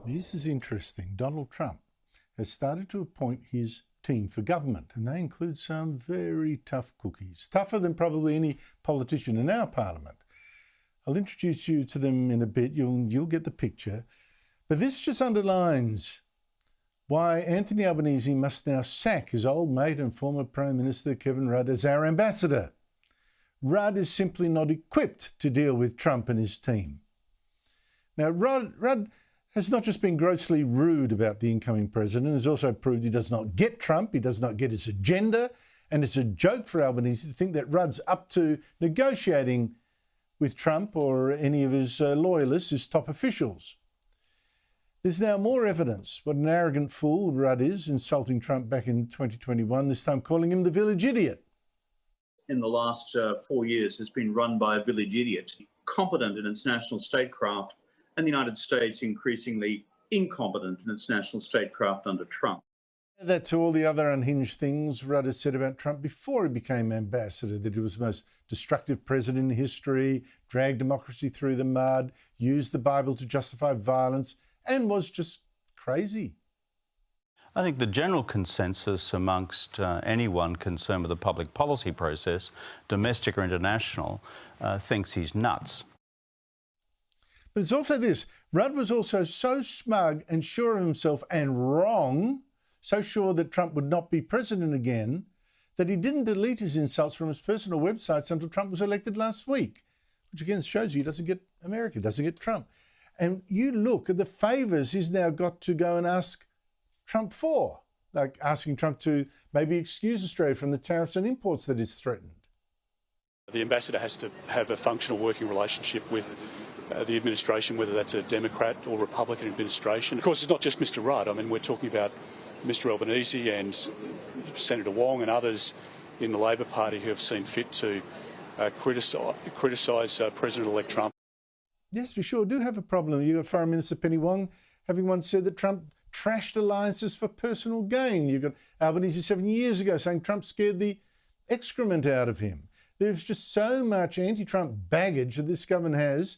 This is interesting. Donald Trump has started to appoint his team for government, and they include some very tough cookies, tougher than probably any politician in our parliament. I'll introduce you to them in a bit. You'll get the picture. But this just underlines why Anthony Albanese must now sack his old mate and former Prime Minister Kevin Rudd as our ambassador. Rudd is simply not equipped to deal with Trump and his team. Now, Rudd has not just been grossly rude about the incoming president, has also proved he does not get Trump, he does not get his agenda, and it's a joke for Albanese to think that Rudd's up to negotiating with Trump or any of his loyalists, his top officials. There's now more evidence what an arrogant fool Rudd is, insulting Trump back in 2021, this time calling him the village idiot. In the last 4 years has been run by a village idiot, competent in its national statecraft, and the United States increasingly incompetent in its national statecraft under Trump. That to all the other unhinged things Rudd has said about Trump before he became ambassador, that he was the most destructive president in history, dragged democracy through the mud, used the Bible to justify violence, and was just crazy. I think the general consensus amongst anyone concerned with the public policy process, domestic or international, thinks he's nuts. But it's also this, Rudd was also so smug and sure of himself and wrong, so sure that Trump would not be president again, that he didn't delete his insults from his personal websites until Trump was elected last week, which again shows you he doesn't get America, doesn't get Trump. And you look at the favours he's now got to go and ask Trump for, like asking Trump to maybe excuse Australia from the tariffs and imports that is threatened. The ambassador has to have a functional working relationship with the administration, whether that's a Democrat or Republican administration. Of course, it's not just Mr Rudd. I mean, we're talking about Mr Albanese and Senator Wong and others in the Labor Party who have seen fit to criticise President-elect Trump. Yes, we sure do have a problem. You've got Foreign Minister Penny Wong having once said that Trump trashed alliances for personal gain. You've got Albanese 7 years ago saying Trump scared the excrement out of him. There's just so much anti-Trump baggage that this government has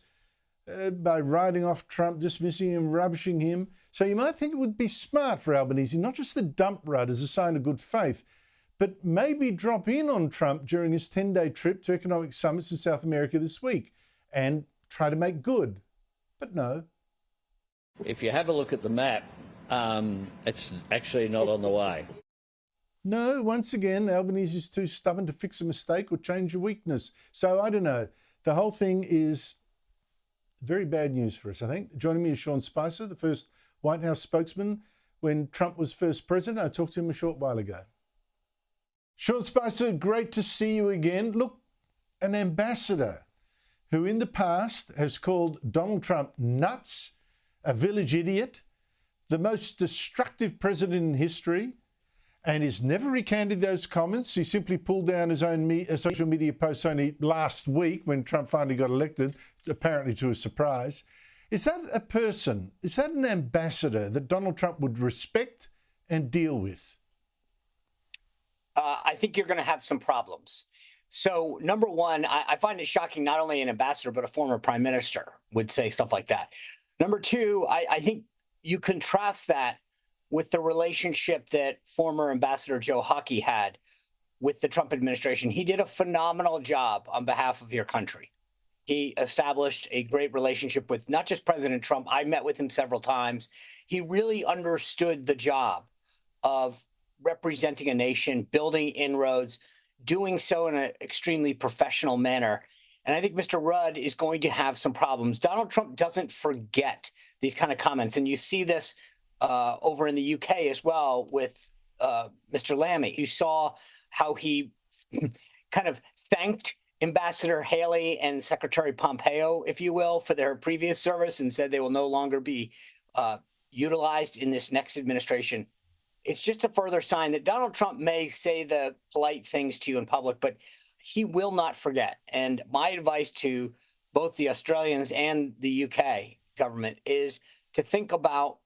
by writing off Trump, dismissing him, rubbishing him. So you might think it would be smart for Albanese not just to dump Rudd as a sign of good faith, but maybe drop in on Trump during his 10-day trip to economic summits in South America this week and try to make good. But no. If you have a look at the map, it's actually not on the way. No, once again, Albanese is too stubborn to fix a mistake or change a weakness. So I don't know. The whole thing is very bad news for us, I think. Joining me is Sean Spicer, the first White House spokesman when Trump was first president. I talked to him a short while ago. Sean Spicer, great to see you again. Look, an ambassador who in the past has called Donald Trump nuts, a village idiot, the most destructive president in history, and he's never recanted those comments. He simply pulled down his own social media posts only last week when Trump finally got elected, apparently to his surprise. Is that a person, is that an ambassador that Donald Trump would respect and deal with? I think you're going to have some problems. So, number one, I find it shocking not only an ambassador, but a former prime minister would say stuff like that. Number two, I think you contrast that with the relationship that former Ambassador Joe Hockey had with the Trump administration. He did a phenomenal job on behalf of your country. He established a great relationship with not just President Trump. I met with him several times. He really understood the job of representing a nation, building inroads, doing so in an extremely professional manner. And I think Mr. Rudd is going to have some problems. Donald Trump doesn't forget these kind of comments. And you see this over in the UK as well with Mr. Lammy. You saw how he kind of thanked Ambassador Haley and Secretary Pompeo, if you will, for their previous service and said they will no longer be utilized in this next administration. It's just a further sign that Donald Trump may say the polite things to you in public, but he will not forget. And my advice to both the Australians and the UK government is to think about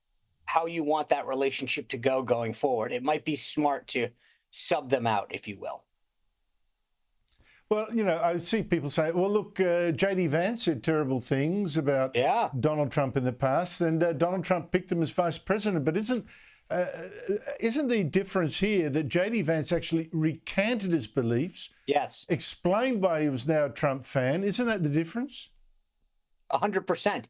how you want that relationship to go going forward. It might be smart to sub them out, if you will. Well, you know, I see people say, well, look, J.D. Vance said terrible things about Donald Trump in the past, and Donald Trump picked him as vice president. But isn't the difference here that J.D. Vance actually recanted his beliefs? Yes. Explained why he was now a Trump fan. Isn't that the difference? 100%.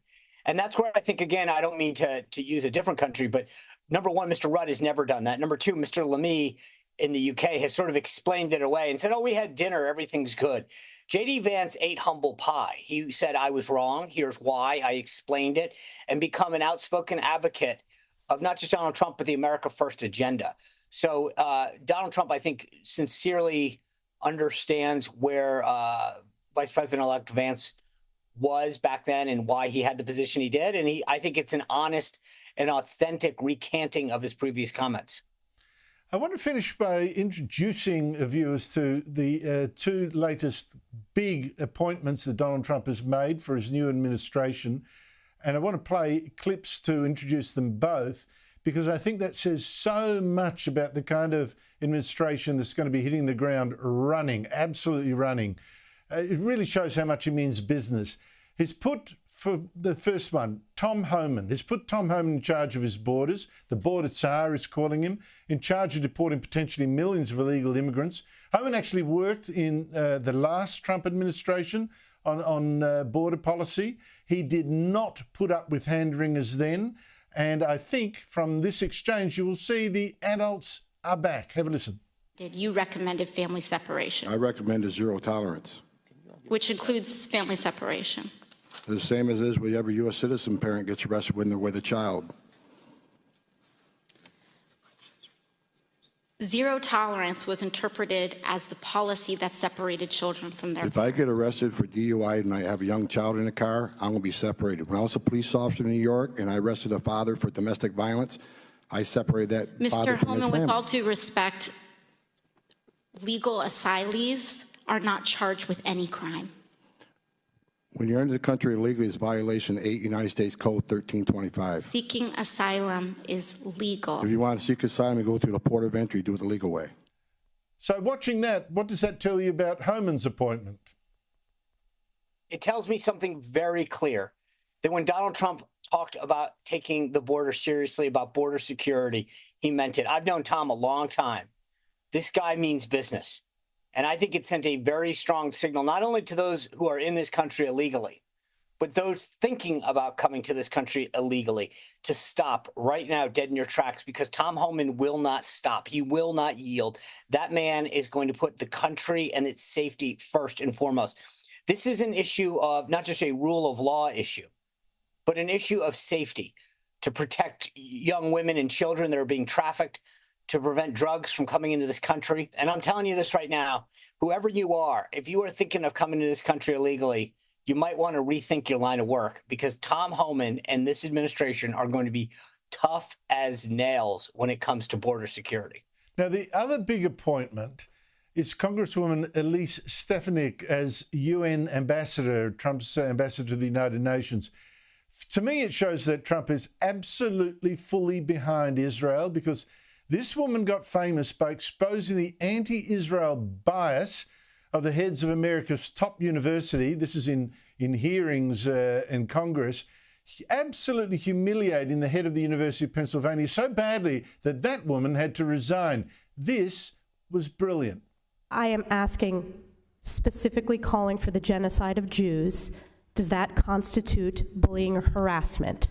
And that's where I think, again, I don't mean to use a different country, but number one, Mr. Rudd has never done that. Number two, Mr. Lamy in the UK has sort of explained it away and said, oh, we had dinner, everything's good. J.D. Vance ate humble pie. He said, I was wrong. Here's why. I explained it, and become an outspoken advocate of not just Donald Trump, but the America First agenda. So Donald Trump, I think, sincerely understands where Vice President-elect Vance was back then and why he had the position he did. And I think it's an honest and authentic recanting of his previous comments. I want to finish by introducing viewers to the two latest big appointments that Donald Trump has made for his new administration. And I want to play clips to introduce them both, because I think that says so much about the kind of administration that's going to be hitting the ground running, absolutely running. It really shows how much he means business. He's put, for the first one, Tom Homan. He's put Tom Homan in charge of his borders. The border czar is calling him, in charge of deporting potentially millions of illegal immigrants. Homan actually worked in the last Trump administration on border policy. He did not put up with hand-wringers then. And I think from this exchange, you will see the adults are back. Have a listen. You recommended family separation. I recommended zero tolerance. Which includes family separation. The same as is with every U.S. citizen parent gets arrested when they're with a child. Zero tolerance was interpreted as the policy that separated children from their If I get arrested for DUI and I have a young child in the car, I'm going to be separated. When I was a police officer in New York and I arrested a father for domestic violence, I separated that father Mr. from his Homan, family. with all due respect, legal asylees are not charged with any crime. When you're into the country illegally, it's violation 8 United States Code 1325. Seeking asylum is legal. If you want to seek asylum, you go through the port of entry, do it the legal way. So watching that, what does that tell you about Homan's appointment? It tells me something very clear, that when Donald Trump talked about taking the border seriously, about border security, he meant it. I've known Tom a long time. This guy means business. And I think it sent a very strong signal, not only to those who are in this country illegally, but those thinking about coming to this country illegally, to stop right now dead in your tracks, because Tom Homan will not stop. He will not yield. That man is going to put the country and its safety first and foremost. This is an issue of not just a rule of law issue, but an issue of safety, to protect young women and children that are being trafficked, to prevent drugs from coming into this country. And I'm telling you this right now, whoever you are, if you are thinking of coming to this country illegally, you might want to rethink your line of work, because Tom Homan and this administration are going to be tough as nails when it comes to border security. Now, the other big appointment is Congresswoman Elise Stepanek as UN ambassador, Trump's ambassador to the United Nations. To me, it shows that Trump is absolutely fully behind Israel, because this woman got famous by exposing the anti-Israel bias of the heads of America's top university. This is in hearings in Congress, absolutely humiliating the head of the University of Pennsylvania so badly that that woman had to resign. This was brilliant. I am asking, specifically calling for the genocide of Jews. Does that constitute bullying or harassment?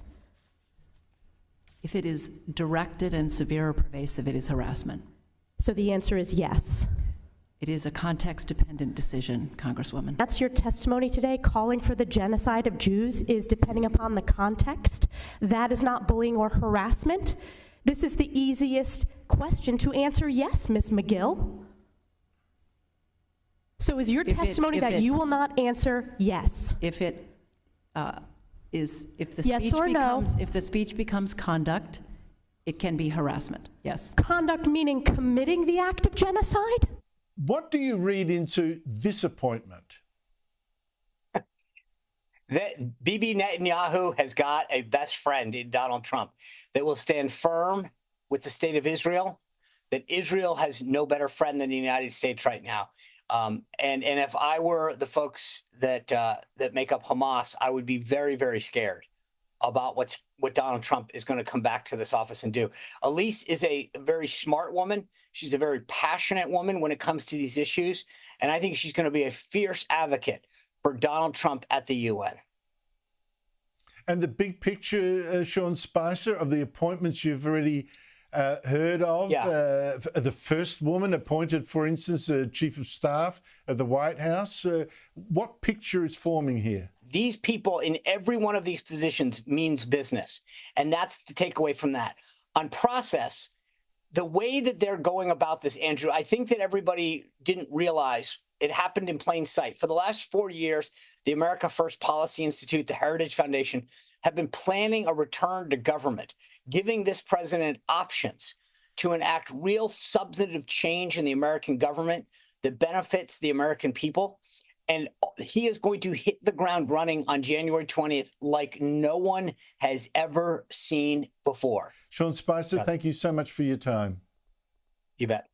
If it is directed and severe or pervasive, it is harassment. So the answer is yes. It is a context-dependent decision, Congresswoman. That's your testimony today, calling for the genocide of Jews is depending upon the context. That is not bullying or harassment. This is the easiest question to answer yes, Ms. McGill. So is your testimony that you will not answer yes? If it if the yes speech or becomes no? if the speech becomes conduct, it can be harassment. Yes. Conduct meaning committing the act of genocide? What do you read into this appointment? That Bibi Netanyahu has got a best friend in Donald Trump that will stand firm with the state of Israel, that Israel has no better friend than the United States right now. And if I were the folks that that make up Hamas, I would be very, very scared about what Donald Trump is going to come back to this office and do. Elise is a very smart woman. She's a very passionate woman when it comes to these issues. And I think she's going to be a fierce advocate for Donald Trump at the UN. And the big picture, Sean Spicer, of the appointments you've already heard of, the first woman appointed, for instance, Chief of Staff at the White House. What picture is forming here? These people in every one of these positions means business. And that's the takeaway from that. On process, the way that they're going about this, Andrew, I think that everybody didn't realize it happened in plain sight. For the last 4 years, the America First Policy Institute, the Heritage Foundation, have been planning a return to government, giving this president options to enact real substantive change in the American government that benefits the American people. And he is going to hit the ground running on January 20th like no one has ever seen before. Sean Spicer, thank you so much for your time. You bet.